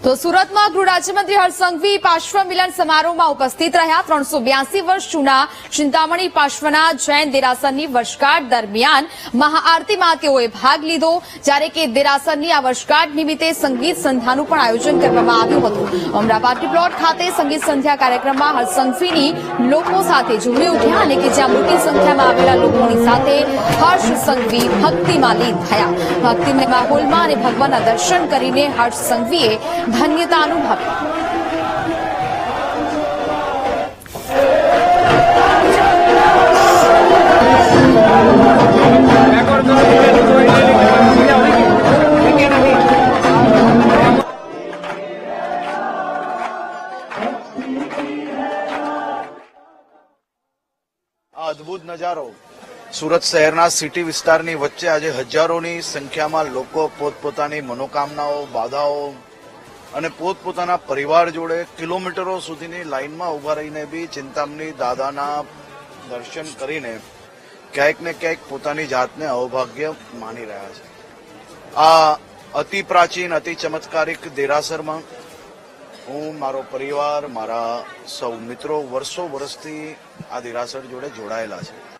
તો સુરતમાં ગૃહ રાજ્યમંત્રી હર્ષ સંઘવી પાર્શ્વ મિલન સમારોહમાં ઉપસ્થિત રહ્યા। 382 વર્ષ જૂના ચિંતામણી પાર્શ્વના જૈન દેરાસરની વર્ષગાંઠ દરમિયાન મહાઆરતીમાં તેઓએ ભાગ લીધો, જ્યારે કે દેરાસરની આ વર્ષગાંઠ નિમિત્તે સંગીત સંધ્યાનું પણ આયોજન કરવામાં આવ્યું હતું। ઉમરા પાર્ટી પ્લોટ ખાતે સંગીત સંધ્યા કાર્યક્રમમાં હર્ષ સંઘવીની લોકો સાથે ઝૂમી ઉઠ્યા અને કે જ્યાં મોટી સંખ્યામાં આવેલા લોકોની સાથે હર્ષ સંઘવી ભક્તિમાં લીન થયા। ભક્તિમય માહોલમાં અને ભગવાનના દર્શન કરીને હર્ષ સંઘવીએ ધન્યતા અનુભવી। અદભુત નજારો સુરત શહેરના સિટી વિસ્તારની વચ્ચે આજે હજારોની સંખ્યામાં લોકો પોતપોતાની મનોકામનાઓ, બાધાઓ અને પોતપોતાના પરિવાર જોડે કિલોમીટરો સુધીની લાઇનમાં ઉભા રહીને બી ચિંતામણી દાદાના દર્શન કરીને ક્યાંક ને ક્યાંક પોતાની જાતને અવભાગ્ય માની રહ્યા છે। આ અતિ પ્રાચીન, અતિ ચમત્કારિક દેરાસરમાં હું, મારો પરિવાર, મારા સૌ મિત્રો વર્ષો વર્ષથી આ દેરાસર જોડે જોડાયેલા છે।